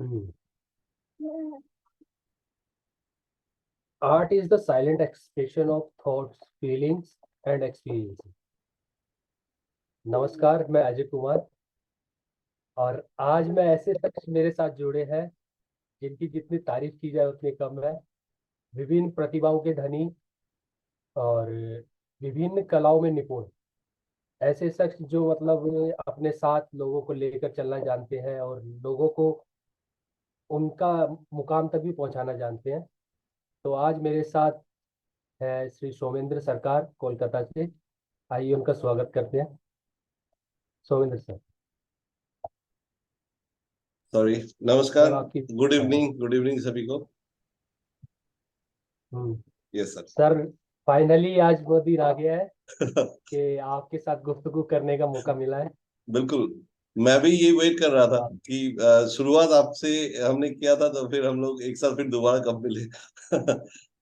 Hmm. Art is the silent expression of thoughts, feelings and experiences. नमस्कार, मैं अजय कुमार और आज मैं ऐसे शख्स मेरे साथ जुड़े हैं जिनकी जितनी तारीफ की जाए उतनी कम है। विभिन्न प्रतिभाओं के धनी और विभिन्न कलाओं में निपुण ऐसे शख्स जो मतलब अपने साथ लोगों को लेकर चलना जानते हैं और लोगों को उनका मुकाम तक भी पहुंचाना जानते हैं। तो आज मेरे साथ है श्री सोमेंद्र सरकार कोलकाता से। आइए उनका स्वागत करते हैं। सोमेंद्र सर। सॉरी। सर नमस्कार। आपकी गुड इवनिंग सभी को। Hmm. Yes sir. Sir finally आज वो दिन आ गया है कि आपके साथ गुफ्तगू करने का मौका मिला है। बिल्कुल। मैं भी ये वेट कर रहा था हाँ। कि शुरुआत आपसे हमने किया था, तो फिर हम लोग एक साथ फिर दोबारा कब मिले।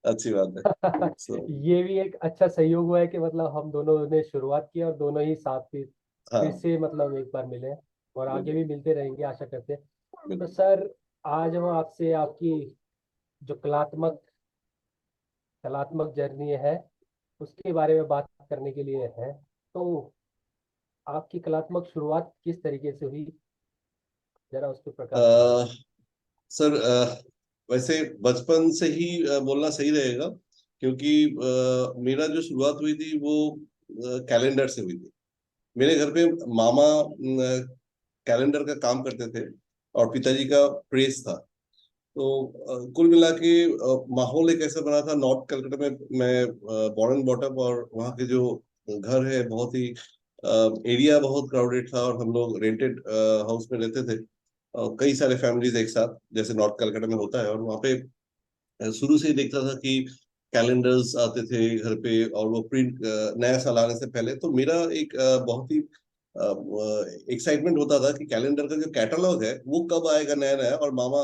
अच्छी बात है। सो ये भी एक अच्छा संयोग हुआ है कि मतलब हम दोनों ने शुरुआत की और दोनों ही साथ फिर हाँ, से मतलब एक बार मिले और आगे बिल्कुल भी मिलते रहेंगे आशा करते हैं। तो बिल्कुल। सर आज हम आपसे आपकी जो कलात्मक जर्नी है उसके बारे में बात करने के लिए है। तो आपकी कलात्मक शुरुआत किस तरीके से हुई, जरा उस पर प्रकाश डालिए। अ, सर, वैसे बचपन से ही बोलना सही रहेगा, क्योंकि मेरा जो शुरुआत हुई थी वो कैलेंडर से हुई थी। मेरे घर पे मामा कैलेंडर का काम करते थे और पिताजी का प्रेस था। तो कुल मिला के माहौल एक ऐसा बना था। नॉर्थ कलकत्ता में मैं बॉर्न एंड बॉटम, और वहाँ के जो घर है बहुत ही एरिया बहुत क्राउडेड था, और हम लोग रेंटेड हाउस में रहते थे। कई सारे फैमिलीज एक साथ, जैसे नॉर्थ कलकत्ता में होता है। और वहाँ पे शुरू से ही देखता था कि कैलेंडर्स आते थे घर पे, और वो प्रिंट नया साल आने से पहले तो मेरा एक बहुत ही एक्साइटमेंट होता था कि कैलेंडर का जो कैटलॉग है वो कब आएगा नया नया, और मामा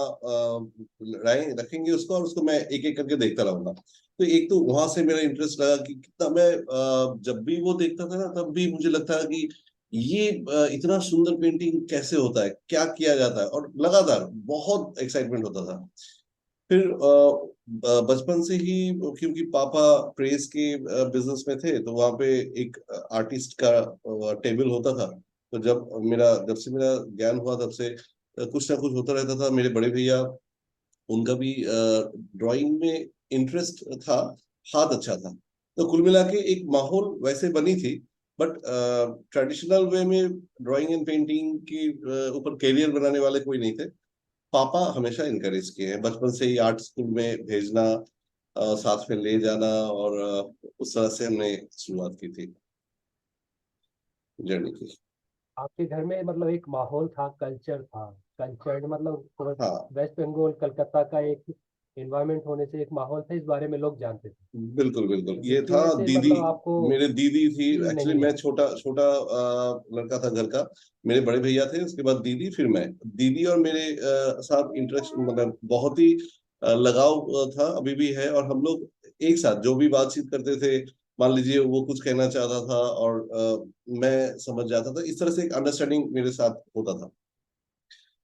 रखेंगे उसको, और उसको मैं एक एक करके देखता रहूंगा। तो एक तो वहां से मेरा इंटरेस्ट लगा कि कितना मैं जब भी वो देखता था ना, तब भी मुझे लगता था कि ये इतना सुंदर पेंटिंग कैसे होता है, क्या किया जाता है, और लगातार बहुत एक्साइटमेंट होता था। फिर बचपन से ही, क्योंकि पापा प्रेस के बिजनेस में थे, तो वहां पे एक आर्टिस्ट का टेबल होता था। तो जब से मेरा ज्ञान हुआ, तब से कुछ ना कुछ होता रहता था। मेरे बड़े भैया, उनका भी ड्राइंग में इंटरेस्ट था, हाथ अच्छा था। तो कुल मिला के एक माहौल वैसे बनी थी। बट ट्रेडिशनल वे में ड्राइंग एंड पेंटिंग के ऊपर कैरियर बनाने वाले कोई नहीं थे। पापा हमेशा इनकरेज किए हैं, बचपन से ही आर्ट स्कूल में भेजना, साथ में ले जाना, और उस तरह से हमने शुरुआत की थी जर्नी की। आपके घर में मतलब एक माहौल था, कल्चर था। कल्चर मतलब हाँ, वेस्ट बंगाल कलकत्ता का एक एनवायरनमेंट होने से एक माहौल था, इस बारे में लोग जानते थे। बिल्कुल बिल्कुल। तो ये जिसकी था वजह से दीदी। मतलब आपको मेरे दीदी थी। फील एक्चुअली नहीं मैं है। छोटा छोटा लड़का था घर का। मेरे बड़े भैया थे, उसके बाद दीदी, फिर मैं। दीदी और मेरे साथ इंटरेस्ट, मतलब बहुत ही लगाव था, अभी भी है। और हम लोग एक साथ जो भी बातचीत करते थे, मान लीजिए वो कुछ कहना चाहता था और मैं समझ जाता था, इस तरह से एक अंडरस्टैंडिंग मेरे साथ होता था।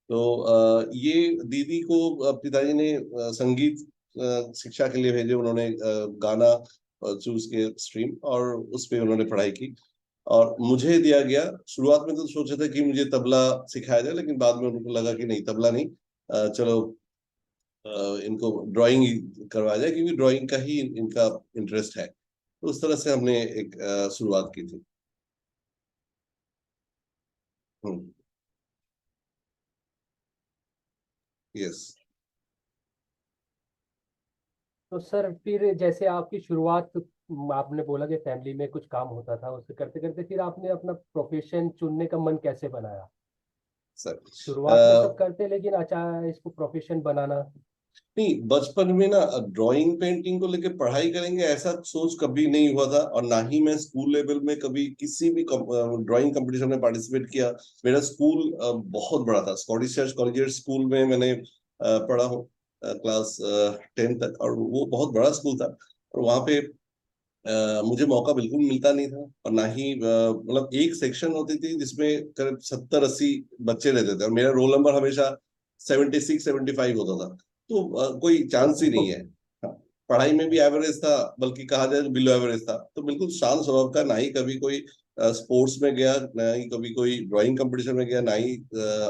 तो ये दीदी को पिताजी ने संगीत शिक्षा के लिए भेजे। उन्होंने गाना चूज के स्ट्रीम, और उस पे उन्होंने पढ़ाई की। और मुझे दिया गया, शुरुआत में तो सोचा था कि मुझे तबला सिखाया जाए, लेकिन बाद में उनको लगा कि नहीं, तबला नहीं, चलो अ, इनको ड्राइंग करवाया जाए, क्योंकि ड्राइंग का ही इनका इंटरेस्ट है। तो उस तरह से हमने एक शुरुआत की थी। हम्म। यस। तो सर फिर जैसे आपकी शुरुआत, आपने बोला कि फैमिली में कुछ काम होता था, उससे करते करते फिर आपने अपना प्रोफेशन चुनने का मन कैसे बनाया? सर, शुरुआत में सब करते लेकिन अचानक इसको प्रोफेशन बनाना। नहीं, बचपन में ना ड्राइंग पेंटिंग को लेके पढ़ाई करेंगे ऐसा सोच कभी नहीं हुआ था, और ना ही मैं स्कूल लेवल में कभी किसी भी ड्राइंग कंपटीशन में पार्टिसिपेट किया। मेरा स्कूल बहुत बड़ा था, स्कॉटिश चर्च कॉलेजिएट स्कूल में मैंने पढ़ा हूँ क्लास 10 तक, और वो बहुत बड़ा स्कूल था। और वहाँ पे मुझे मौका बिल्कुल मिलता नहीं था, और ना ही मतलब एक सेक्शन होती थी जिसमें करीब 70-80 बच्चे रहते थे, और मेरा रोल नंबर हमेशा 76-75 होता था। तो कोई चांस ही नहीं है। हाँ, पढ़ाई में भी एवरेज था, बल्कि कहा जाए तो बिलो एवरेज था। तो बिल्कुल शांत स्वभाव का, ना ही कभी कोई स्पोर्ट्स में गया, ना ही कभी कोई ड्राइंग कंपटीशन में गया, ना ही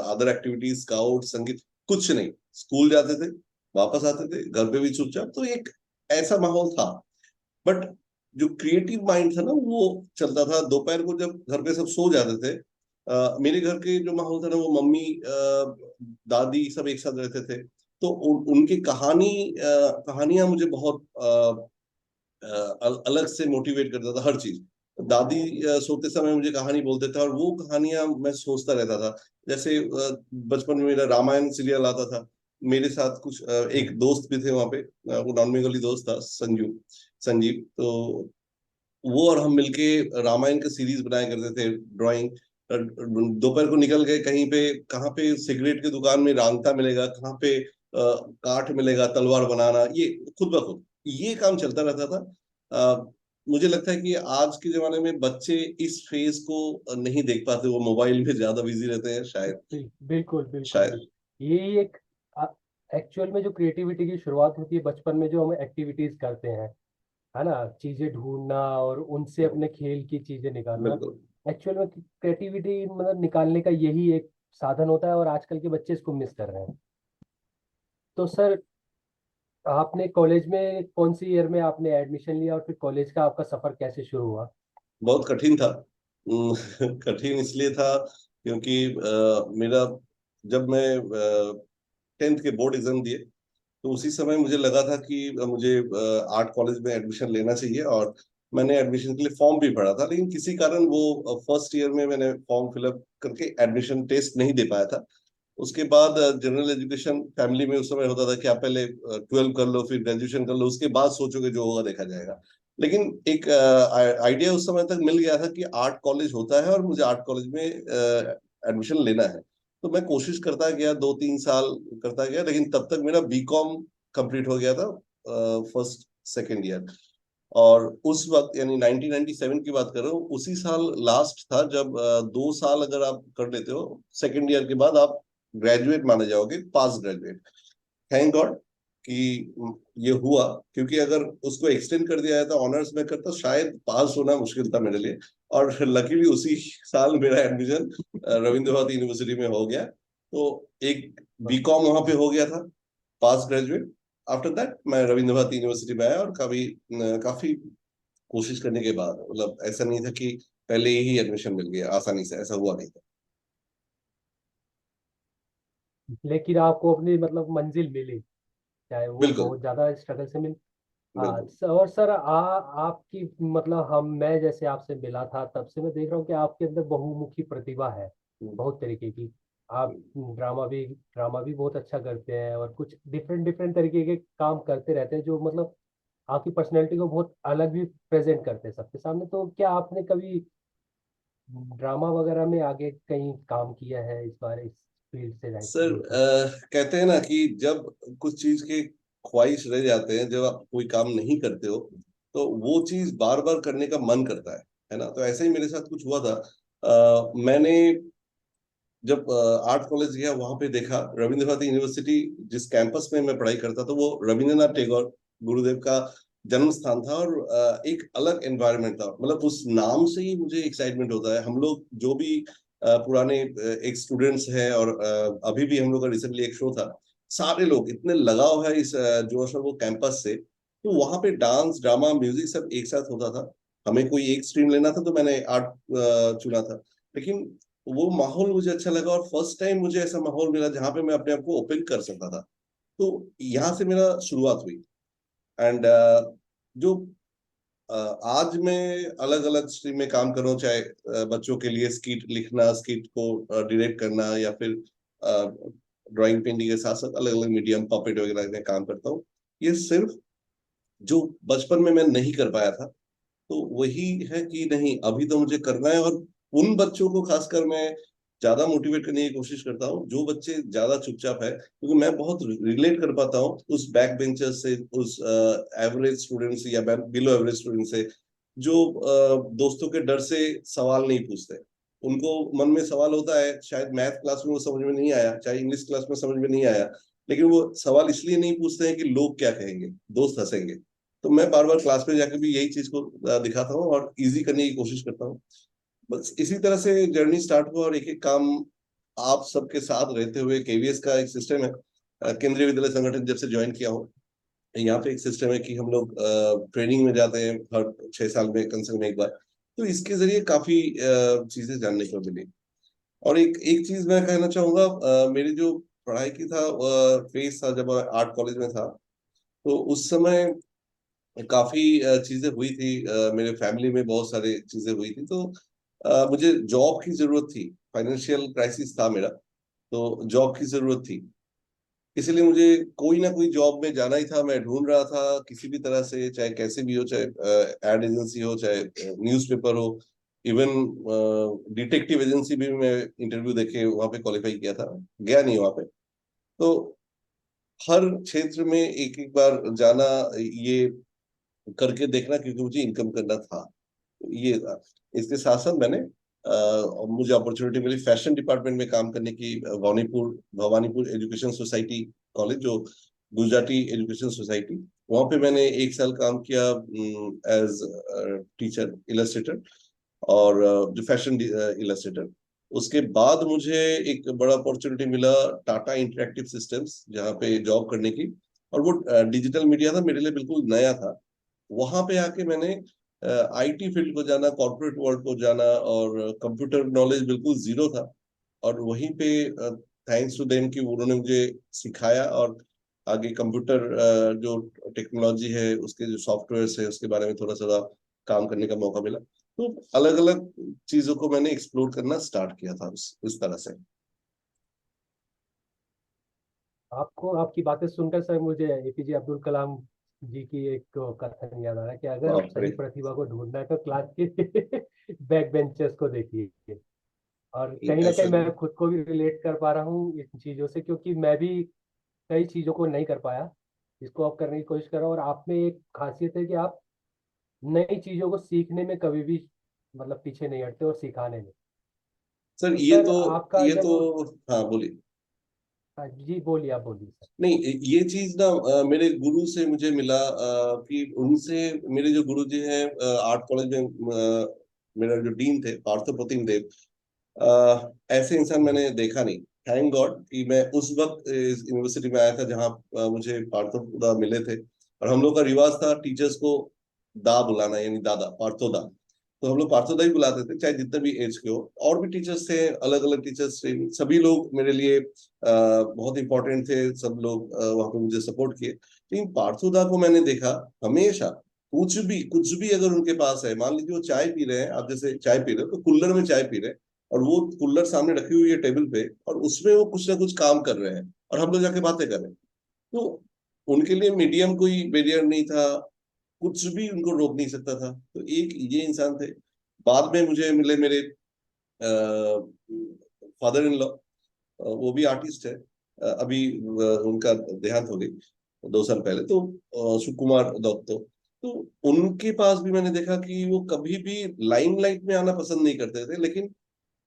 अदर एक्टिविटीज, स्काउट, संगीत, कुछ नहीं। स्कूल जाते थे, वापस आते थे, घर पे भी चुपचाप। तो एक ऐसा माहौल था। बट जो क्रिएटिव माइंड था ना, वो चलता था। दोपहर को जब घर पे सब सो जाते थे, मेरे घर के जो माहौल था ना, वो मम्मी, दादी सब एक साथ रहते थे। तो उनकी कहानियां मुझे बहुत अलग से मोटिवेट करता था, हर चीज। दादी सोते समय मुझे कहानी बोलते थे, और वो कहानियां मैं सोचता रहता था। जैसे बचपन में मेरा रामायण सीरियल आता था। मेरे साथ कुछ एक दोस्त भी थे वहां पे, वो नॉन बेंगली दोस्त था, संजीव। तो वो और हम मिलके रामायण का सीरीज बनाया करते थे, ड्राइंग। दोपहर को निकल गए कहीं पे, कहाँ पे सिगरेट की दुकान में रांगता मिलेगा, कहाँ पे काठ मिलेगा, तलवार बनाना, ये खुद ब खुद ये काम चलता रहता था। मुझे लगता है कि आज के जमाने में बच्चे इस फेज को नहीं देख पाते, वो मोबाइल में ज्यादा बिजी रहते हैं शायद। बिल्कुल बिल्कुल शायद। बिल्कुल, ये एक एक्चुअल में जो क्रिएटिविटी की शुरुआत होती है बचपन में, जो हम एक्टिविटीज करते हैं, है ना, चीजें ढूंढना और उनसे अपने खेल की चीजें निकालना, बिल्कुल। एक्चुअल में क्रिएटिविटी मतलब निकालने का यही एक साधन होता है, और आजकल के बच्चे इसको मिस कर रहे हैं। तो सर, आपने कॉलेज में कौन सी ईयर में आपने एडमिशन लिया, और फिर कॉलेज का आपका सफर कैसे शुरू हुआ? बहुत कठिन था। कठिन इसलिए था क्योंकि मेरा, जब मैं 10th के बोर्ड एग्जाम दिए, तो उसी समय मुझे लगा था कि मुझे आर्ट कॉलेज में एडमिशन लेना चाहिए। और मैंने एडमिशन के लिए फॉर्म भी भरा था, लेकिन किसी कारण वो फर्स्ट ईयर में मैंने फॉर्म फिलअप करके एडमिशन टेस्ट नहीं दे पाया था। उसके बाद जनरल एजुकेशन फैमिली में उस समय होता था कि आप पहले 12 कर लो, फिर ग्रेजुएशन कर लो, उसके बाद सोचोगे, जो होगा देखा जाएगा। लेकिन एक आइडिया उस समय तक मिल गया था कि आर्ट कॉलेज होता है और मुझे आर्ट कॉलेज में एडमिशन लेना है। तो मैं कोशिश करता गया, 2-3 साल करता गया, लेकिन तब तक मेरा बीकॉम कंप्लीट हो गया था, फर्स्ट सेकेंड ईयर। और उस वक्त, यानी 1997 की बात कर रहा हूँ, उसी साल लास्ट था जब 2 साल अगर आप कर लेते हो सेकेंड ईयर के बाद, आप ग्रेजुएट माने जाओगे, पास ग्रेजुएट। थैंक गॉड कि ये हुआ, क्योंकि अगर उसको एक्सटेंड कर दिया जाता, ऑनर्स में करता, शायद पास होना मुश्किल था मेरे लिए। और लकीली उसी साल मेरा एडमिशन रविंद्र भारती यूनिवर्सिटी में हो गया। तो एक बीकॉम वहां पे हो गया था, पास ग्रेजुएट। आफ्टर दैट मैं रविंद्र भारती यूनिवर्सिटी में आया, और काफी कोशिश करने के बाद, मतलब ऐसा नहीं था कि पहले ही एडमिशन मिल गया आसानी से, ऐसा हुआ नहीं था। लेकिन आपको अपनी मतलब मंजिल मिली, चाहे वो बिल्कुल। बहुत ज्यादा स्ट्रगल से मिली। हाँ, बिल्कुल। और सर, आपकी मतलब हम मैं जैसे आपसे मिला था तब से मैं देख रहा हूँ कि आपके अंदर बहुमुखी प्रतिभा है, बहुत तरीके की। आप ड्रामा भी बहुत अच्छा करते हैं, और कुछ डिफरेंट डिफरेंट तरीके के काम करते रहते हैं, जो मतलब आपकी पर्सनैलिटी को बहुत अलग भी प्रेजेंट करते हैं सबके सामने। तो क्या आपने कभी ड्रामा वगैरह में आगे कहीं काम किया है, इस बार इस फील्ड से सर, जुड़ के? कहते हैं ना कि जब कुछ चीज के ख्वाहिश रह जाते हैं, जब आप कोई काम नहीं करते हो, तो वो चीज बार बार करने का मन करता है ना। तो ऐसा ही मेरे साथ कुछ हुआ था। मैंने जब आर्ट कॉलेज गया, वहां पे देखा रविंद्र भारती यूनिवर्सिटी, जिस कैंपस में मैं पढ़ाई करता था, वो रविंद्रनाथ टैगोर गुरुदेव का जन्म स्थान था। और एक अलग एनवायरनमेंट था, मतलब उस नाम से ही मुझे एक्साइटमेंट होता है। हम लोग जो भी पुराने एक स्टूडेंट्स हैं, और अभी भी हम लोग का रिसेंटली एक शो था, सारे लोग इतने लगाव है इस जोश और वो कैंपस से। तो वहां पे डांस, ड्रामा, म्यूजिक सब एक साथ होता था। हमें कोई एक स्ट्रीम लेना था, तो मैंने आर्ट चुना था। लेकिन वो माहौल मुझे अच्छा लगा, और फर्स्ट टाइम मुझे ऐसा माहौल मिला जहां पे मैं अपने आप को ओपन कर सकता था। तो यहाँ से मेरा शुरुआत हुई। एंड जो आज मैं अलग अलग स्ट्रीम में काम कर रहा हूँ, चाहे बच्चों के लिए स्किट लिखना, स्किट को डायरेक्ट करना, या फिर ड्राइंग, पेंटिंग के साथ साथ अलग अलग मीडियम, पपेट वगैरह में काम करता हूँ। ये सिर्फ जो बचपन में मैं नहीं कर पाया था, तो वही है कि नहीं, अभी तो मुझे करना है। और उन बच्चों को खासकर मैं ज्यादा मोटिवेट करने की कोशिश करता हूँ, जो बच्चे ज्यादा चुपचाप है, क्योंकि मैं बहुत रिलेट कर पाता हूँ उस बैक बेंचर से, उस एवरेज स्टूडेंट से, या बिलो एवरेज स्टूडेंट से, जो दोस्तों के डर से सवाल नहीं पूछते। उनको मन में सवाल होता है, शायद मैथ क्लास में वो समझ में नहीं आया, चाहे इंग्लिश क्लास में समझ में नहीं आया, लेकिन वो सवाल इसलिए नहीं पूछते हैं कि लोग क्या कहेंगे, दोस्त हंसेंगे। तो मैं बार बार क्लास में जाकर भी यही चीज को दिखाता हूँ और इजी करने की कोशिश करता हूँ। बस इसी तरह से जर्नी स्टार्ट हुआ और एक एक काम आप सबके साथ रहते हुए। केवीएस का एक सिस्टम है, केंद्रीय विद्यालय संगठन, जब से ज्वाइन किया हूँ, यहाँ पे एक सिस्टम है कि हम लोग ट्रेनिंग में जाते हैं हर 6 साल में कम से कम एक बार। तो इसके जरिए काफी चीजें जानने को मिली। और एक एक चीज मैं कहना चाहूंगा, मेरी जो पढ़ाई की था फेस था जब मैं आर्ट कॉलेज में था, तो उस समय काफी चीजें हुई थी, मेरे फैमिली में बहुत सारी चीजें हुई थी, तो मुझे जॉब की जरूरत थी, फाइनेंशियल क्राइसिस था मेरा, तो जॉब की जरूरत थी। इसलिए मुझे कोई ना कोई जॉब में जाना ही था। मैं ढूंढ रहा था किसी भी तरह से, चाहे कैसे भी हो, चाहे एड एजेंसी हो, चाहे न्यूज़पेपर हो, इवन डिटेक्टिव एजेंसी भी मैं इंटरव्यू देके वहां पे क्वालिफाई किया था, गया नहीं वहां पे। तो हर क्षेत्र में एक एक बार जाना, ये करके देखना, क्योंकि मुझे इनकम करना था, ये था। इसके साथ साथ मैंने मुझे अपॉर्चुनिटी मिली फैशन डिपार्टमेंट में काम करने की, Bhawanipur Bhawanipur education society college, जो गुजराती एजुकेशन सोसाइटी, वहां पे मैंने 1 साल काम किया एज टीचर इलस्ट्रेटर, और जो फैशन इलस्ट्रेटर। उसके बाद मुझे एक बड़ा अपॉर्चुनिटी मिला टाटा इंटरेक्टिव सिस्टम्स, जहाँ पे जॉब करने की, और वो डिजिटल मीडिया था, मेरे लिए बिल्कुल नया था। वहां पे आके मैंने आईटी फील्ड को जाना, कॉर्पोरेट वर्ल्ड को जाना, और कंप्यूटर नॉलेज बिल्कुल जीरो था। और वहीं पे थैंक्स टू देम कि उन्होंने मुझे सिखाया, और आगे कंप्यूटर जो टेक्नोलॉजी है, उसके जो सॉफ्टवेयर है, उसके बारे में थोड़ा सा काम करने का मौका मिला। तो अलग अलग चीजों को मैंने एक्सप्लोर करना स्टार्ट किया था उस तरह से। आपको आपकी बातें सुनकर सर मुझे एपीजे अब्दुल कलाम जी की एक कथन याद आ रहा है कि अगर बाप रे। सही प्रतिभा को ढूंढना है तो क्लास के बैक बेंचर्स को देखिए। और कहीं ना ऐसा कहीं मैं खुद को भी रिलेट कर पा रहा हूँ इन चीज़ों से, क्योंकि मैं भी कई चीज़ों को नहीं कर पाया, इसको आप करने की कोशिश कर रहा हूँ। और आप में एक खासियत है कि आप नई चीज़ों को सीखने में कभी भी मतलब पीछे नहीं हटते और सिखाने में। सर, तो ये सर तो आपका ये जब तो हाँ, बोलिए। हाँ, जी बोलिए, आप बोलिए सर। नहीं, ये चीज ना मेरे गुरु से मुझे मिला, कि उनसे, मेरे जो गुरु जी हैं आर्ट कॉलेज में, मेरा जो डीन थे पार्थो प्रतिम देव, ऐसे इंसान जी मैंने देखा नहीं। थैंक गॉड कि मैं उस वक्त इस यूनिवर्सिटी में आया था जहाँ मुझे पार्थो दा मिले थे। और हम लोग का रिवाज था टीचर्स को दा बुलाना, यानी दादा, पार्थो दा। तो हम लोग पार्थो दा ही बुलाते थे, चाहे जितने भी एज के हो। और भी टीचर्स थे, अलग अलग टीचर्स थे, सभी लोग मेरे लिए बहुत इंपॉर्टेंट थे। सब लोग वहाँ पे मुझे सपोर्ट किए, लेकिन पार्थो दा को मैंने देखा हमेशा, कुछ भी अगर उनके पास है, मान लीजिए वो चाय पी रहे हैं, आप जैसे चाय पी रहे हो तो कुल्लर में चाय पी रहे हैं, और वो कुल्लर सामने रखी हुई है टेबल पे, और उसमें वो कुछ ना कुछ काम कर रहे हैं, और हम लोग जाके बातें कर रहे हैं। तो उनके लिए मीडियम कोई बैरियर नहीं था, कुछ भी उनको रोक नहीं सकता था। तो एक ये इंसान थे। बाद में मुझे मिले मेरे फादर इन लॉ, वो भी आर्टिस्ट है। अभी उनका देहांत हो गई 2 साल पहले, तो सुकुमार दत्तो। तो उनके पास भी मैंने देखा कि वो कभी भी लाइमलाइट में आना पसंद नहीं करते थे, लेकिन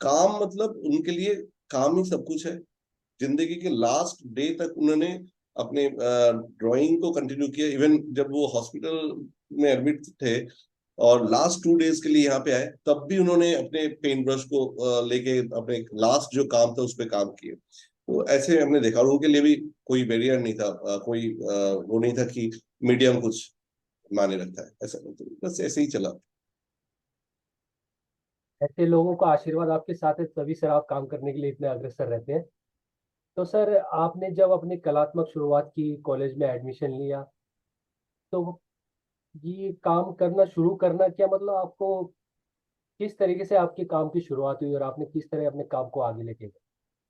काम, मतलब उनके लिए काम ही सब कुछ है। जिंदगी के लास्ट डे तक उन्होंने अपने ड्राइंग को कंटिन्यू किया। इवन जब वो हॉस्पिटल में एडमिट थे और लास्ट 2 डेज के लिए यहाँ पे आए, तब भी उन्होंने अपने पेंट ब्रश को लेके अपने लास्ट जो काम था उस पर काम किए। तो ऐसे हमने देखा, और उनके लिए भी कोई बैरियर नहीं था, कोई वो नहीं था कि मीडियम कुछ माने रखता है, ऐसा नहीं। तो बस ऐसे ही चला। ऐसे लोगों का आशीर्वाद आपके साथ है, तभी सर आप काम करने के लिए इतने अग्रसर रहते हैं। तो सर आपने जब अपनी कलात्मक शुरुआत की, कॉलेज में एडमिशन लिया, तो ये काम करना शुरू करना क्या मतलब आपको किस तरीके से आपके काम की शुरुआत हुई और आपने किस तरह अपने काम को आगे लेके गए?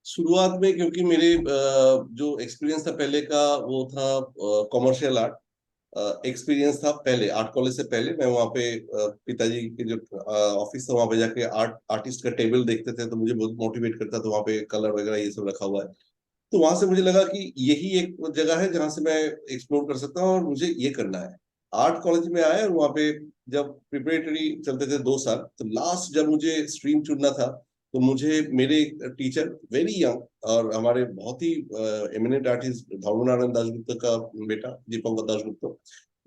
शुरुआत में, क्योंकि मेरे जो एक्सपीरियंस था पहले का, वो था कॉमर्शियल आर्ट एक्सपीरियंस था। पहले आर्ट कॉलेज से पहले मैं वहाँ पे पिताजी के जो ऑफिस था, वहाँ पे जाके आर्टिस्ट का टेबल देखते थे, तो मुझे बहुत मोटिवेट करता था। वहाँ पे कलर वगैरह ये सब रखा हुआ है, तो वहां से मुझे लगा कि यही एक जगह है जहां से मैं एक्सप्लोर कर सकता हूँ, और मुझे ये करना है। आर्ट कॉलेज में आया, और वहाँ पे जब प्रिपरेटरी चलते थे 2 साल, तो लास्ट जब मुझे स्ट्रीम चुनना था, तो मुझे मेरे टीचर वेरी यंग और हमारे बहुत ही एमिनेंट आर्टिस्ट धर्मनारायण दासगुप्त का बेटा दीपंकर दासगुप्त,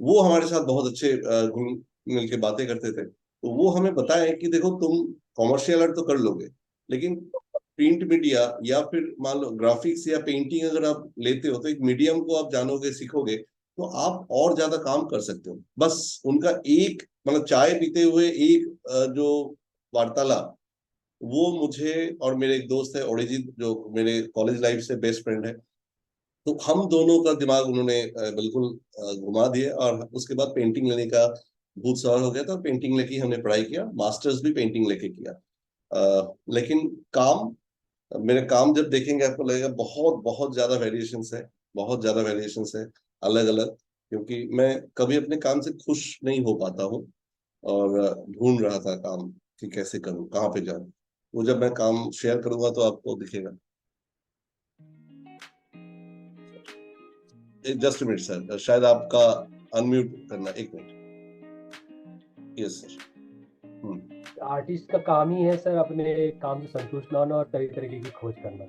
वो हमारे साथ बहुत अच्छे घुल मिल के बातें करते थे। तो वो हमें बताए कि देखो तुम कॉमर्शियल आर्ट तो कर लोगे, लेकिन प्रिंट मीडिया या फिर मान लो ग्राफिक्स या पेंटिंग अगर आप लेते हो तो एक मीडियम को आप जानोगे सीखोगे तो आप और ज्यादा काम कर सकते हो। बस उनका एक मतलब चाय पीते हुए एक जो वार्तालाप, वो मुझे और मेरे एक दोस्त है अरिजीत जो मेरे कॉलेज लाइफ से बेस्ट फ्रेंड है, तो हम दोनों का दिमाग उन्होंने बिल्कुल घुमा दिया। और उसके बाद पेंटिंग लेने का भूत सवार हो गया था, पेंटिंग लेके हमने पढ़ाई किया, मास्टर्स भी पेंटिंग लेके किया। लेकिन काम, मेरे काम जब देखेंगे आपको लगेगा बहुत बहुत ज्यादा वेरिएशंस है, बहुत ज्यादा वेरिएशंस है अलग अलग, क्योंकि मैं कभी अपने काम से खुश नहीं हो पाता हूँ और ढूंढ रहा था काम कि कैसे करूँ, कहाँ पे जाऊँ। वो जब मैं काम शेयर करूंगा तो आपको दिखेगा। जस्ट मिनट सर, शायद आपका अनम्यूट करना, एक मिनट। Yes sir. आर्टिस्ट का काम ही है सर अपने काम से संतुष्ट ना होना और तरह तरीके की खोज करना,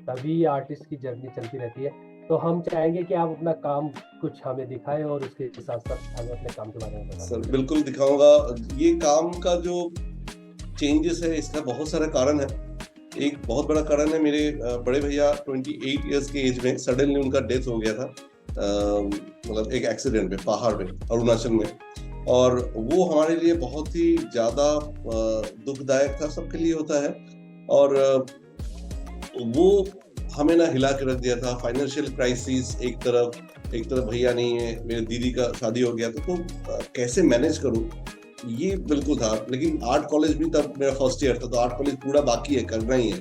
तभी आर्टिस्ट की जर्नी चलती रहती है। तो हम चाहेंगे कि आप अपना काम कुछ हमें दिखाएं और उसके साथ साथ हमें अपने काम के बारे में बताएं। सर बिल्कुल दिखाऊंगा। ये काम का जो चेंजेस है इसका बहुत सारा कारण है। एक बहुत बड़ा कारण है, मेरे बड़े भैया 28 इयर्स के एज में सडनली उनका डेथ हो गया था, मतलब एक एक्सीडेंट में पहाड़ में अरुणाचल में। और वो हमारे लिए बहुत ही ज्यादा दुखदायक था, सबके लिए होता है। और वो हमें ना हिला के रख दिया था। फाइनेंशियल क्राइसिस एक तरफ भैया नहीं है, मेरे दीदी का शादी हो गया तो कैसे मैनेज करूं, ये बिल्कुल था। लेकिन आर्ट कॉलेज भी तब मेरा फर्स्ट ईयर था, तो आर्ट कॉलेज पूरा बाकी है, करना ही है।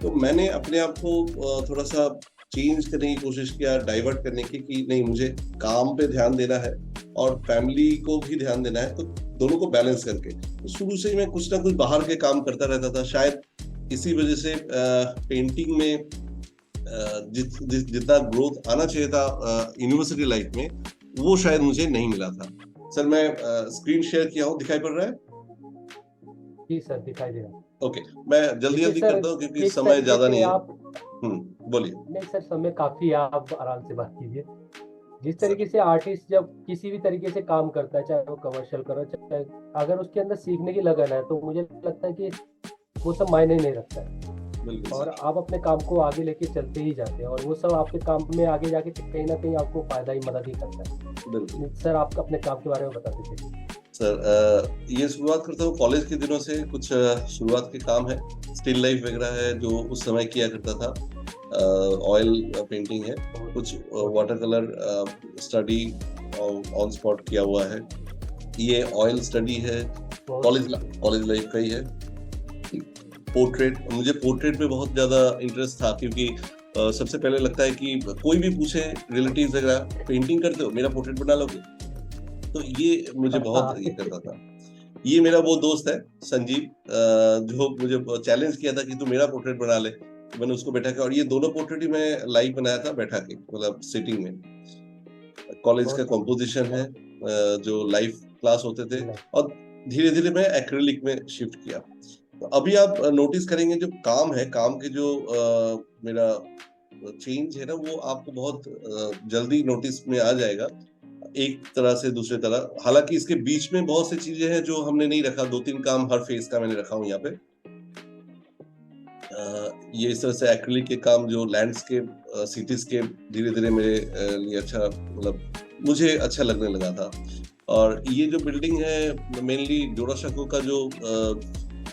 तो मैंने अपने आप को थोड़ा सा चेंज करने की कोशिश किया, डाइवर्ट करने की, कि नहीं मुझे काम पे ध्यान देना है और फैमिली को भी ध्यान देना है, तो दोनों को बैलेंस करके। तो शुरू से ही मैं कुछ ना कुछ बाहर के काम करता रहता था। शायद इसी वजह से पेंटिंग में जितना ग्रोथ आना चाहिए था यूनिवर्सिटी लाइफ में, वो शायद मुझे नहीं मिला था। सर मैं स्क्रीन शेयर किया हूँ, दिखाई पड़ रहा है? जी सर दिखाई दे रहा है। ओके, मैं जल्दी जल्दी करता हूँ क्योंकि समय ज्यादा नहीं है। बोलिए। नहीं सर, समय काफी है, आप आराम से बात कीजिए। जिस सर तरीके से आर्टिस्ट जब किसी भी तरीके से काम करता है, चाहे वो कमर्शियल करो, चाहे अगर उसके अंदर सीखने की लगन है, तो मुझे लगता है कि वो सब मायने नहीं रखता है। और आप अपने काम को आगे लेके चलते ही जाते हैं और वो सब आपके काम में आगे जाके कहीं ना कहीं आपको फायदा ही मदद ही करता है। सर आप अपने काम के बारे में बता दीजिए। सर ये शुरुआत करता हूँ कॉलेज के दिनों से। कुछ शुरुआत के काम है, स्टिल लाइफ वगैरह है जो उस समय किया करता था। ऑयल पेंटिंग है, कुछ water colour study on spot किया हुआ है। ये ऑयल स्टडी है, कॉलेज लाइफ का ही है। पोर्ट्रेट, मुझे पोर्ट्रेट में बहुत ज्यादा इंटरेस्ट था, क्योंकि सबसे पहले लगता है कि कोई भी पूछे रिलेटिव्स वगैरह पेंटिंग करते हो, मेरा पोर्ट्रेट बना लोगे, तो ये मुझे बहुत ये करता था। ये मेरा वो दोस्त है संजीव, जो मुझे चैलेंज किया था कि तू मेरा पोर्ट्रेट बना ले, तो मैंने उसको बैठा के, और ये दोनों पोर्ट्रेट ही मैं लाइव बनाया था बैठा के, मतलब सिटिंग में। कॉलेज का कॉम्पोजिशन है जो लाइव क्लास होते थे, और धीरे धीरे मैं एक्रिलिक में शिफ्ट किया। तो अभी आप नोटिस करेंगे जो काम है, काम के जो मेरा चेंज है ना, वो आपको बहुत जल्दी नोटिस में आ जाएगा, एक तरह से दूसरे तरह। हालांकि इसके बीच में बहुत सी चीजें हैं जो हमने नहीं रखा, 2-3 काम हर फेस का मैंने रखा हूँ यहाँ पे। ये इस तरह से एक्रिलिक के काम जो लैंडस्केप, सिटीस्केप धीरे धीरे मेरे लिए अच्छा, मतलब मुझे अच्छा लगने लगा था। और ये जो बिल्डिंग है मेनली जोरासांको का जो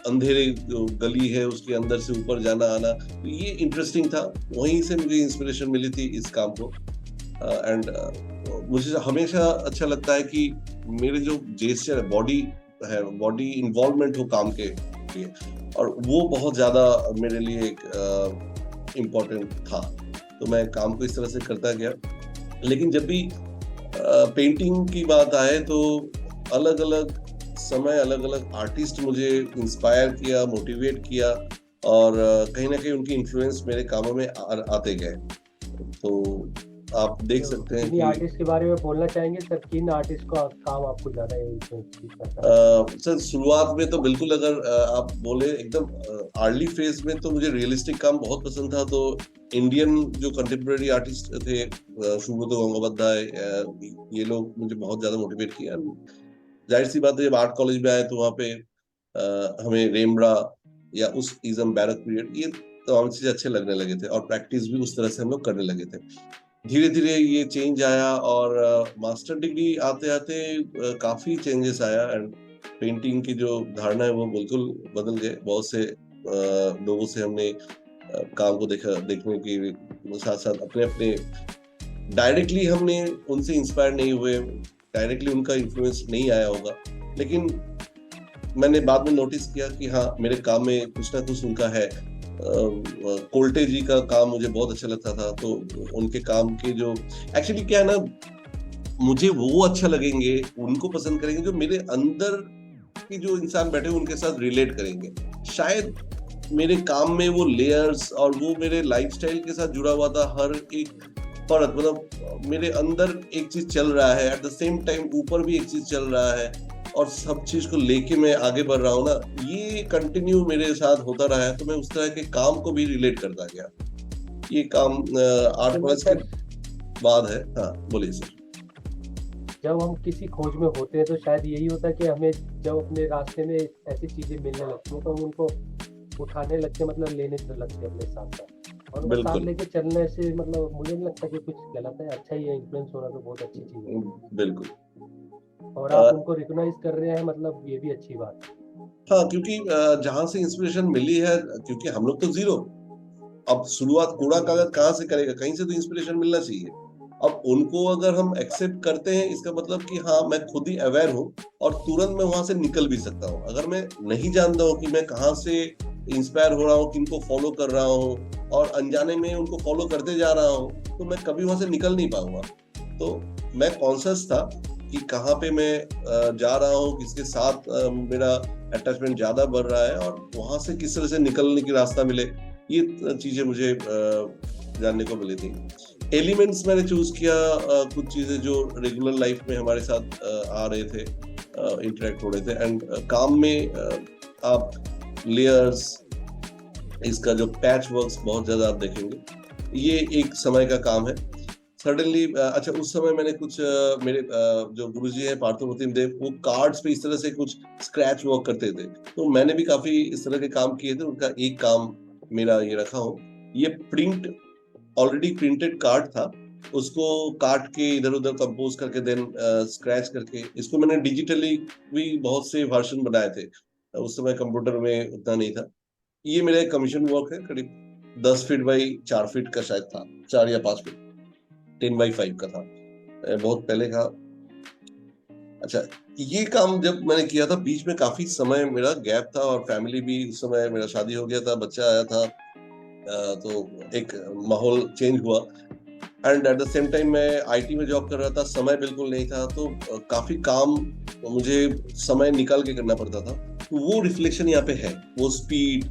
अंधेरे जो गली है उसके अंदर से ऊपर जाना आना, तो ये इंटरेस्टिंग था। वहीं से मुझे इंस्पिरेशन मिली थी इस काम को। एंड मुझे हमेशा अच्छा लगता है कि मेरे जो जेस्चर है, बॉडी इन्वॉल्वमेंट हो काम के लिए, और वो बहुत ज्यादा मेरे लिए एक इम्पोर्टेंट था। तो मैं काम को इस तरह से करता गया। लेकिन जब भी पेंटिंग की बात आए तो अलग अलग समय अलग अलग आर्टिस्ट मुझे इंस्पायर किया, मोटिवेट किया, और कहीं ना कहीं उनकी इन्फ्लुएंस मेरे कामों में आते गए। तो आप देख तो सकते हैं किन्हीं कि आर्टिस्ट के बारे में बोलना चाहेंगे सर, किन आर्टिस्ट का काम आपको ज्यादा इन्फ्लुएंस करता है? सर शुरुआत में तो बिल्कुल, अगर आप बोले एकदम अर्ली फेज में, तो मुझे रियलिस्टिक काम बहुत पसंद था। तो इंडियन जो कंटेम्प्रेरी आर्टिस्ट थे, सुब्रतो गंगोपाध्याय, ये लोग मुझे बहुत ज्यादा मोटिवेट किया। जाहिर सी बात है, जब आर्ट कॉलेज में आए तो वहाँ पे हमें रेमब्रा या उस इज़म बैरक पीरियड, ये तमाम चीजें अच्छे लगने लगे थे, और प्रैक्टिस भी उस तरह से हम लोग करने लगे थे। धीरे धीरे ये चेंज आया, और मास्टर डिग्री आते आते काफी चेंजेस आया, एंड पेंटिंग की जो धारणा है वो बिल्कुल बदल गए। बहुत से लोगों से हमने काम को देखने की साथ साथ अपने अपने, डायरेक्टली हमने उनसे इंस्पायर नहीं हुए, डायरेक्टली उनका इन्फ्लुएंस नहीं आया होगा, लेकिन मैंने बाद में नोटिस किया कि हाँ, मेरे काम में कुछ ना कुछ उनका है। कोल्टे जी का काम मुझे बहुत अच्छा लगता था, तो उनके काम के जो एक्चुअली क्या है ना, मुझे वो अच्छा लगेंगे, उनको पसंद करेंगे जो मेरे अंदर की जो इंसान बैठे उनके साथ रिलेट करेंगे। शायद मेरे काम में वो लेयर्स और वो मेरे लाइफस्टाइल के साथ जुड़ा हुआ था, हर एक परत, मतलब मेरे अंदर एक चीज चल रहा है, एट द सेम टाइम ऊपर भी एक चीज चल रहा है, और सब चीज को लेके मैं आगे बढ़ रहा हूँ ना, ये कंटिन्यू मेरे साथ होता रहा है। तो मैं उस तरह के काम को भी रिलेट करता गया। ये काम आर्ट चलिए कॉलेज के सर, बाद है। हाँ, बोलिए सर। जब हम किसी खोज में होते हैं तो शायद यही होता है कि हमें जब अपने रास्ते में ऐसी चीजें मिलने लगती हैं तो हम उनको उठाने लगते हैं, मतलब लेने लगते हैं अपने साथ साथ, और उनको साथ बिल्कुल। लेके चलने से मतलब मुझे नहीं लगता कि कुछ गलत है, अच्छा ही है। इन्फ्लुएंस होना तो बहुत अच्छी चीज है, बिल्कुल। और अ, आप उनको रिकॉग्नाइज कर रहे हैं, मतलब ये भी अच्छी बात है। हाँ, क्योंकि जहां से इंस्पिरेशन मिली है, क्योंकि हम लोग तो जीरो, अब शुरुआत कूड़ा जी जी कागज जी। कहाँ से करेगा, कहीं से तो इंस्पिरेशन मिलना चाहिए। अब उनको अगर हम एक्सेप्ट करते हैं, इसका मतलब कि हाँ, मैं खुद ही अवेयर हूँ, और तुरंत मैं वहां से निकल भी सकता हूँ। अगर मैं नहीं जानता हूँ कि मैं कहाँ से इंस्पायर हो रहा हूँ, किनको फॉलो कर रहा हूँ, और अनजाने में उनको फॉलो करते जा रहा हूँ, तो मैं कभी वहां से निकल नहीं पाऊंगा। तो मैं कॉन्शियस था कि कहाँ पे मैं जा रहा हूँ, किसके साथ मेरा अटैचमेंट ज्यादा बढ़ रहा है, और वहां से किस तरह से निकलने की रास्ता मिले, ये चीजें मुझे जानने को मिली थी। एलिमेंट्स मैंने चूज किया, कुछ चीजें जो रेगुलर लाइफ में हमारे साथ आ रहे थे, इंटरेक्ट हो रहे थे, एंड काम में आप लेयर्स, इसका जो पैच वर्क्स बहुत ज्यादा आप देखेंगे, ये एक समय का काम है। सडनली अच्छा, उस समय मैंने कुछ मेरे जो गुरुजी हैं पार्थो देव, वो कार्ड्स पे इस तरह से कुछ स्क्रैच वर्क करते थे, तो मैंने भी काफी इस तरह के काम किए थे। उनका एक काम मेरा ये रखा हूँ, ये प्रिंट, ऑलरेडी प्रिंटेड कार्ड था, उसको काट के इधर उधर कंपोज करके, देन स्क्रैच करके, इसको मैंने डिजिटली भी बहुत से वर्जन बनाए थे। उस समय कंप्यूटर में उतना नहीं था। ये मेरा एक कमीशन वर्क है, करीब 10 फीट बाई 4 फीट का शायद था, 4 या 5 फीट, 10 बाई 5 का था, बहुत पहले का। अच्छा, ये काम जब मैंने किया था, बीच में काफी समय मेरा गैप था, और फैमिली भी, उस समय मेरा शादी हो गया था, बच्चा आया था, तो एक माहौल चेंज हुआ, and at the same time मैं आईटी में जॉब कर रहा था, समय बिल्कुल नहीं था, तो काफी काम मुझे समय निकाल के करना पड़ता था। तो वो रिफ्लेक्शन यहाँ पे है, वो स्पीड,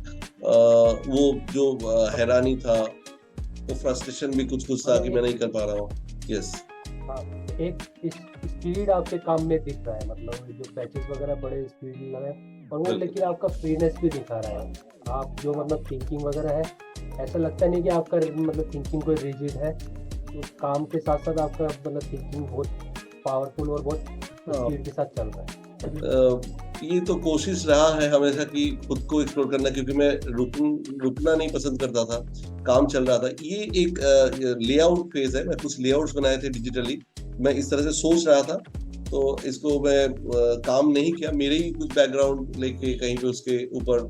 वो जो हैरानी था, वो फ्रस्ट्रेशन भी कुछ कुछ था मतलब कि मैं नहीं कर पा रहा हूँ। यस। हाँ, एक स्पीड आपके काम में दिख रहा है, मतलब जो पैचेस वगैरह बड़े स्पीड लगे, और वो बिल्कुल। लेकिन आपका फ्रीनेस भी दिखा रहा है। आप जो मतलब थिंकिंग वगैरह है, ऐसा लगता नहीं कि आपका मतलब थिंकिंग कोई रिजिड है। उस काम के साथ साथ आपका मतलब थिंकिंग बहुत पावरफुल और बहुत हाँ, स्पीड के साथ चल रहा है। ये तो कोशिश रहा है हमेशा कि खुद को एक्सप्लोर करना, क्योंकि मैं रुकना नहीं पसंद करता था, काम चल रहा था। ये एक लेआउट फेज है, मैं कुछ लेआउट्स बनाए थे डिजिटली, मैं इस तरह से सोच रहा था, तो इसको मैं काम नहीं किया, मेरे ही कुछ बैकग्राउंड लेके कहीं पे उसके ऊपर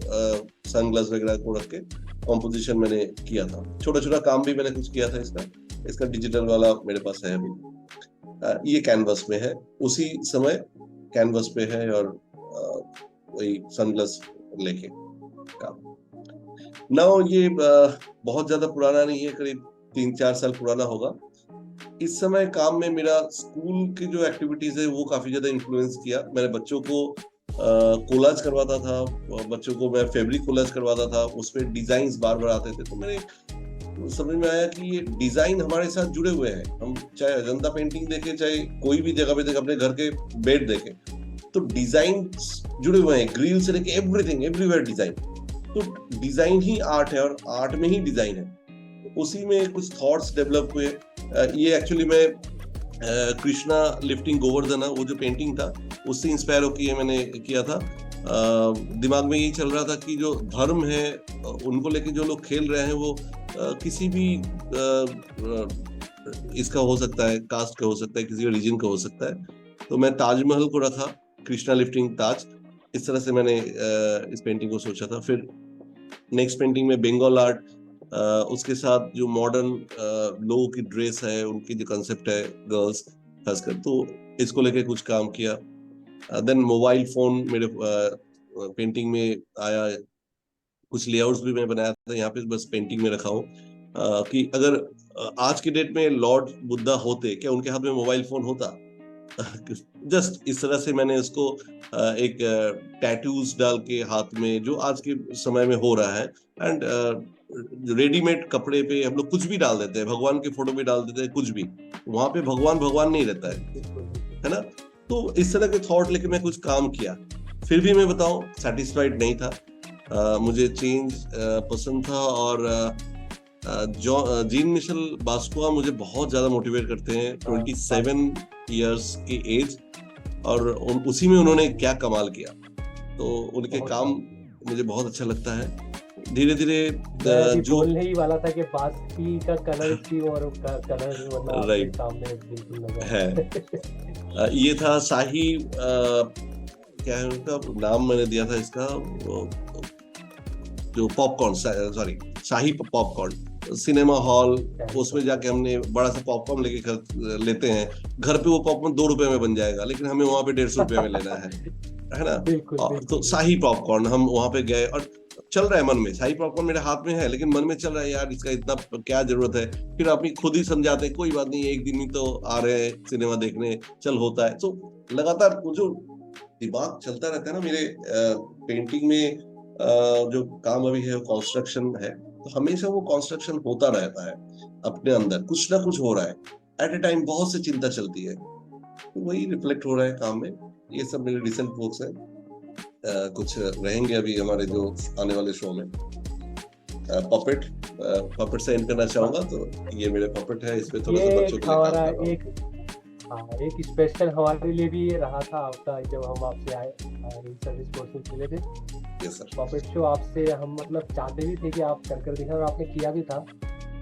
सनग्लास वगैरह को रख के कॉम्पोजिशन मैंने किया था। छोटा छोटा काम भी मैंने कुछ किया था इसका। इसका डिजिटल वाला मेरे पास है अभी। ये कैनवस में है, उसी समय कैनवस पे है, और वही सनग्लास लेके काम। नाउ ये बहुत ज्यादा पुराना नहीं है, करीब 3-4 साल पुराना होगा। इस समय काम में मेरा स्कूल की जो एक्टिविटीज है वो काफी ज्यादा इन्फ्लुएंस किया। मैंने बच्चों को कोलाज करवाता था, बच्चों को मैं फैब्रिक कोलाज करवाता था, उसमें डिजाइन बार बार आते थे, तो मैंने समझ में आया कि ये डिजाइन हमारे साथ जुड़े हुए हैं। हम चाहे अजंता पेंटिंग देखें, चाहे कोई भी जगह पे देखें, अपने घर के बेड देखें, तो डिजाइन जुड़े हुए हैं, ग्रिल से लेके एवरीथिंग, एवरीवेयर डिजाइन। तो डिजाइन ही आर्ट है और आर्ट में ही डिजाइन है। तो उसी में कुछ थॉट्स डेवलप हुए। ये एक्चुअली मैं कृष्णा लिफ्टिंग गोवर्धना, वो जो पेंटिंग था उससे इंस्पायर होकर ये मैंने किया था। दिमाग में यही चल रहा था कि जो धर्म है उनको लेके जो लोग खेल रहे हैं वो किसी भी इसका हो सकता है, कास्ट का हो सकता है, किसी रीजन का हो सकता है। तो मैं ताजमहल को रखा, कृष्णा लिफ्टिंग ताज, इस तरह से मैंने इस पेंटिंग को सोचा था। फिर नेक्स्ट पेंटिंग में बंगाल आर्ट, उसके साथ जो मॉडर्न लोगों की ड्रेस है, उनकी जो कंसेप्ट है गर्ल्स खासकर, तो इसको लेके कुछ काम किया। देन मोबाइल फोन मेरे पेंटिंग में आया। कुछ लेआउट्स भी मैं बनाया था, यहाँ पे बस पेंटिंग में रखा हूँ कि अगर आज की डेट में लॉर्ड बुद्धा होते, क्या उनके हाथ में मोबाइल फोन होता? जस्ट इस तरह से मैंने उसको एक टैटूज डाल के हाथ में, जो आज के समय में हो रहा है, एंड रेडीमेड कपड़े पे हम लोग कुछ भी डाल देते हैं, भगवान की फोटो भी डाल देते हैं, कुछ भी, वहां पे भगवान भगवान नहीं रहता है ना? तो इस तरह के थॉट लेके मैं कुछ काम किया। फिर भी मैं बताऊं, सेटिस्फाइड नहीं था। मुझे चेंज पसंद था। और जीन मिशेल बास्कुआ मुझे बहुत ज्यादा मोटिवेट करते हैं, 27 इयर्स की एज, और उसी में उन्होंने क्या कमाल किया। तो उनके काम मुझे बहुत अच्छा लगता है। धीरे धीरे जो बोलने ही वाला था कि बास्की का कलर स्कीम और कलर मतलब राइट सामने बिल्कुल नजर है। ये था शाही, क्या है उनका नाम, मैंने दिया था इसका, जो पॉपकॉर्न, सॉरी, शाही पॉपकॉर्न, सिनेमा हॉल, उसमें जाके हमने बड़ा सा पॉपकॉर्न लेते हैं। घर पे वो पॉपकॉर्न 2 रुपए में बन जाएगा, लेकिन हमें वहां पे 150 रुपए में लेना है ना? बिल्कुल, तो शाही पॉपकॉर्न, हम वहां पे गए और चल रहा है मन में, शाही पॉपकॉर्न मेरे हाथ में है, लेकिन मन में चल रहा है यार इसका इतना क्या जरूरत है। फिर अपनी खुद ही समझाते हैं, कोई बात नहीं, एक दिन ही तो आ रहे हैं सिनेमा देखने, चल होता है। तो लगातार जो दिमाग चलता रहता है ना मेरे पेंटिंग में, जो काम अभी है कंस्ट्रक्शन है, तो हमेशा वो कंस्ट्रक्शन होता रहता है, अपने अंदर कुछ ना कुछ हो रहा है एट ए टाइम, बहुत सी चिंता चलती है, तो वही रिफ्लेक्ट हो रहा है काम में। ये सब मेरे रिसेंट वर्क्स हैं। कुछ रहेंगे अभी हमारे जो आने वाले शो में। पपेट से एंड करना चाहूंगा, तो ये मेरे पपेट है, इस पे थोड़ा सा बच्चों के लिए काम कर रहा हूँ। एक स्पेशल हमारे लिए भी ये रहा था आपका, जब हम आपसे आए सर्विस कोर्सेज मिले थे। Yes sir. पपेट शो आपसे हम मतलब चाहते भी थे कि आप कर दिखा, और आपने किया भी था,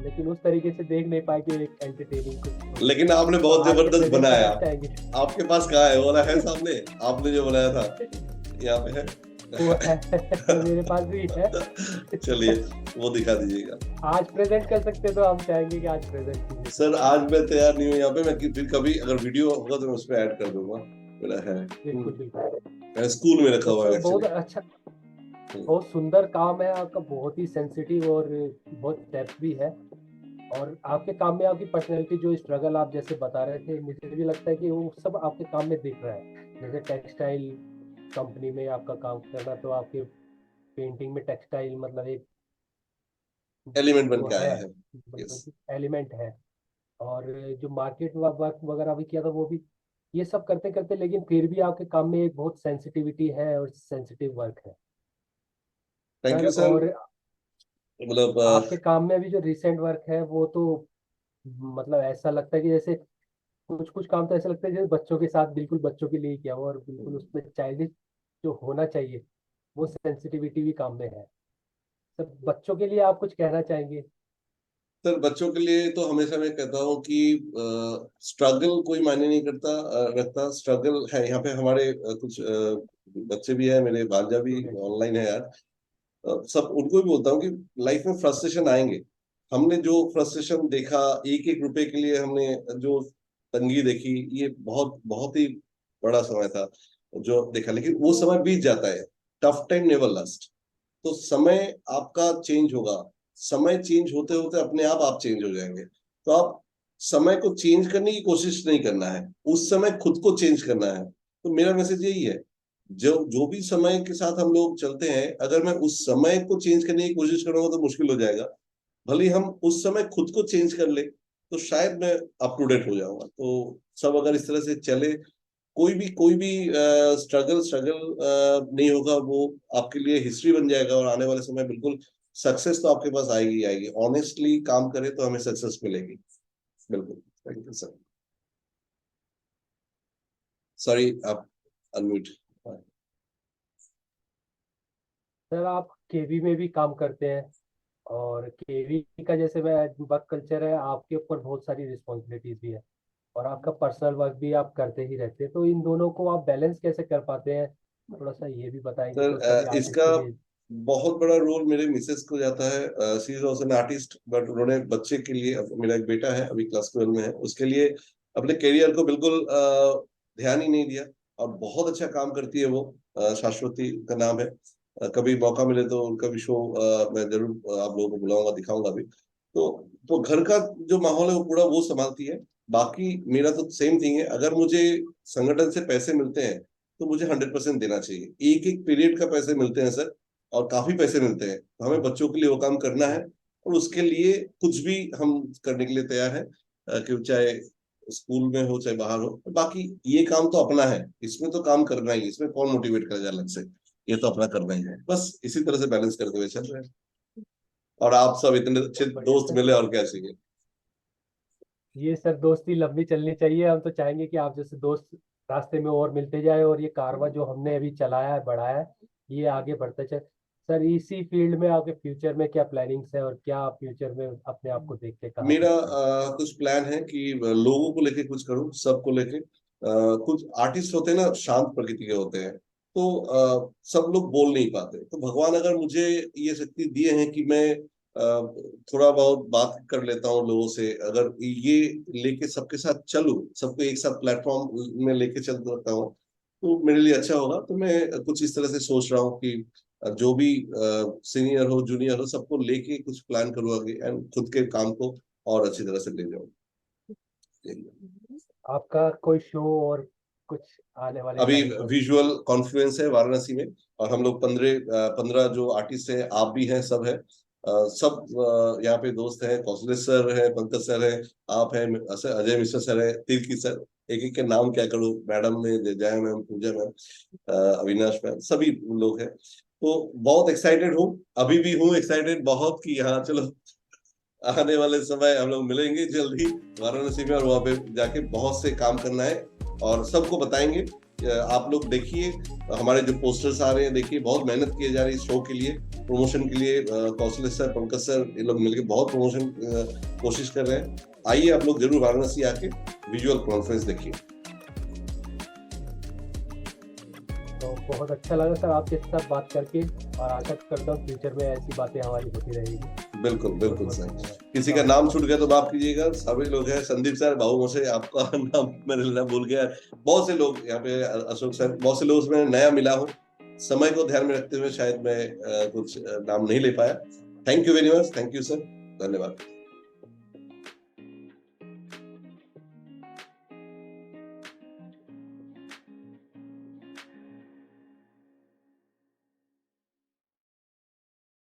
लेकिन उस तरीके से देख नहीं पाए कि एक एंटरटेनिंग कुछ। लेकिन आपने बहुत जबरदस्त बनाया। आपके पास कहाँ है? वो वाला है सामने, आपने जो बनाया था, यहाँ पे है। मेरे पास भी है। चलिए वो दिखा दीजिएगा। आज प्रेजेंट कर सकते तो हम चाहेंगे कि आज प्रेजेंट कीजिए। सर आज मैं तैयार नहीं हूँ यहाँ पे, मैं फिर कभी अगर वीडियो होगा तो मैं उस पर ऐड कर दूंगा। मेरा है, बिल्कुल बिल्कुल, मैं स्कूल में रखा हुआ है बहुत एक्चुअली। अच्छा, बहुत सुंदर काम है आपका, बहुत ही सेंसिटिव और बहुत डेप्थ भी है। और आपके काम में आपकी पर्सनैलिटी, जो स्ट्रगल आप जैसे बता रहे थे, मुझे भी लगता है कि वो सब आपके काम में दिख रहा है। जैसे टेक्सटाइल कंपनी में आपका काम करना, तो आपके पेंटिंग में टेक्सटाइल मतलब एक एलिमेंट बन वो के है, आया है। यस। एलिमेंट है। और जो मार्केट वर्क वगैरह भी किया था वो भी, ये सब करते करते, लेकिन फिर भी आपके काम में एक बहुत सेंसिटिविटी है और सेंसिटिव वर्क है थैंक सर। You sir. और मतलब आपके काम में अभी जो रिसेंट वर्क है वो तो मतलब ऐसा लगता है कि जैसे कुछ कुछ काम तो ऐसा लगता है जैसे बच्चों के साथ, बिल्कुल बच्चों के लिए किया हुआ, और बिल्कुल उसमें चाइल्डिश जो होना चाहिए वो सेंसिटिविटी भी काम में है। सब बच्चों के लिए आप कुछ कहना चाहेंगे? सर बच्चों के लिए तो हमेशा मैं कहता हूँ कि स्ट्रगल कोई मायने नहीं रखता। स्ट्रगल है यहाँ पे हमारे कुछ बच्चे भी हैं, मेरे भांजा भी स्टूडेंट। ऑनलाइन है यार। सब उनको भी बोलता हूँ कि लाइफ में फ्रस्ट्रेशन आएंगे। हमने जो फ्रस्ट्रेशन देखा, एक एक रुपए के लिए हमने जो तंगी देखी, ये बहुत बहुत ही बड़ा समय था जो देखा, लेकिन वो समय बीत जाता है। Tough time never last. तो समय आपका चेंज होगा। समय चेंज होते होते अपने आप चेंज हो जाएंगे। तो आप समय को चेंज करने की कोशिश नहीं करना है, उस समय खुद को चेंज करना है। तो मेरा मैसेज यही है, जो जो भी समय के साथ हम लोग चलते हैं, अगर मैं उस समय को चेंज करने की कोशिश करूंगा तो मुश्किल हो जाएगा। भले ही हम उस समय खुद को चेंज कर ले तो शायद मैं अप टू डेट हो जाऊंगा। तो सब अगर इस तरह से चले, कोई भी स्ट्रगल स्ट्रगल नहीं होगा, वो आपके लिए हिस्ट्री बन जाएगा और आने वाले समय बिल्कुल सक्सेस तो आपके पास आएगी ही आएगी। ऑनेस्टली काम करे तो हमें सक्सेस मिलेगी। बिल्कुल। Thank you sir. सॉरी, आप अनम्यूट। सर आप केवी में भी काम करते हैं, और केवी का जैसे मैं वर्क कल्चर है, आपके ऊपर बहुत सारी रिस्पॉन्सिबिलिटीज भी है, और आपका पर्सनल वर्क भी आप करते ही रहते हैं, तो इन दोनों को आप बैलेंस कैसे कर पाते हैं? थोड़ा सा ये भी बताएंगे तो सभी सर आर्टिस्ट इसका के लिए। बहुत बड़ा रोल मेरे मिसेस को जाता है। She is also an artist, but उन्होंने बच्चे के लिए, मेरा एक बेटा है अभी क्लास 12 में है, उसके लिए अपने करियर को बिल्कुल ध्यान ही नहीं दिया। और बहुत अच्छा काम करती है वो। शाश्वती का नाम है। कभी मौका मिले तो उनका भी शो मैं जरूर आप लोगों को बुलाऊंगा, दिखाऊंगा भी। तो घर का जो माहौल है वो पूरा वो संभालती है। बाकी मेरा तो सेम थिंग है, अगर मुझे संगठन से पैसे मिलते हैं तो मुझे 100% देना चाहिए। एक एक पीरियड का पैसे मिलते हैं सर, और काफी पैसे मिलते हैं, तो हमें बच्चों के लिए वो काम करना है। और उसके लिए कुछ भी हम करने के लिए तैयार हैं, कि चाहे स्कूल में हो चाहे बाहर हो। बाकी ये काम तो अपना है, इसमें तो काम करना ही है, इसमें कौन मोटिवेट करेगा अलग से। ये तो अपना करना ही है, बस इसी तरह से बैलेंस करते हुए चल रहे हैं। और आप सब इतने अच्छे बहुत बढ़िया दोस्त सर। मिले, और क्या चाहिए। ये सर दोस्ती लंबी चलनी चाहिए, हम तो चाहेंगे कि आप जैसे दोस्त रास्ते में और मिलते जाए, और ये कारवां जो हमने अभी चलाया है, बढ़ाया है, ये आगे बढ़ते चले। सर इसी फील्ड में आपके फ्यूचर में क्या प्लानिंग्स है, और क्या आप फ्यूचर में अपने आप को देख के कहाँ मेरा देखते हैं? कुछ प्लान है कि लोगों को लेके कुछ करूं, सबको लेके। कुछ आर्टिस्ट होते हैं ना, शांत प्रकृति के होते हैं, तो सब लोग बोल नहीं पाते। तो भगवान अगर मुझे ये शक्ति दिए हैं कि मैं थोड़ा बहुत बात कर लेता हूँ लोगों से, अगर ये लेके सबके साथ चलूं, सबको एक साथ प्लेटफॉर्म में लेके चल सकता हूँ, तो मेरे लिए अच्छा होगा। तो मैं कुछ इस तरह से सोच रहा हूँ कि जो भी सीनियर हो जूनियर हो, सबको लेके कुछ प्लान करूँ आगे, एंड खुद के काम को और अच्छी तरह से ले जाऊँ। आपका कोई शो और कुछ आने वाले अभी टाइम पर? विजुअल कॉन्फ्लुएंस है वाराणसी में, और हम लोग 15 जो आर्टिस्ट हैं, आप भी हैं, सब है। सब यहाँ पे दोस्त हैं, कौशलेश सर है, पंकज सर है, आप हैं, अजय मिश्रा सर है, तिर्की सर, एक एक के नाम क्या करूँ, मैडम में जया मैम, पूजा मैम, अविनाश मैम, सभी लोग हैं। तो बहुत एक्साइटेड हूँ, अभी भी हूँ एक्साइटेड बहुत, कि हाँ चलो आने वाले समय हम लोग मिलेंगे जल्दी वाराणसी में, और वहाँ पे जाके बहुत से काम करना है और सबको बताएंगे। आप लोग देखिए, हमारे जो पोस्टर्स आ रहे हैं, देखिए बहुत मेहनत की जा रही है इस शो के लिए, प्रमोशन के लिए। कौशल सर, पंकज सर, ये लोग मिलकर बहुत प्रमोशन कोशिश कर रहे हैं। आइए आप लोग जरूर वाराणसी आके विजुअल कॉन्फ्रेंस देखिए। तो बहुत अच्छा लगा सर आपके साथ बात करके, और आशा करता हूँ फ्यूचर में ऐसी बातें हमारी होती रहेगी। बिल्कुल बहुत बिल्कुल बहुत सर। धन्यवाद। किसी का नाम छूट गया तो माफ कीजिएगा, सभी लोग हैं, संदीप सर, बाबू मोसे, आपका नाम मैंने लेना भूल गया। बहुत से लोग यहाँ पे, अशोक सर, बहुत से लोग उसमें नया मिला हूँ। समय को ध्यान में रखते हुए शायद मैं कुछ नाम नहीं ले पाया। Thank you very much, thank you sir, धन्यवाद।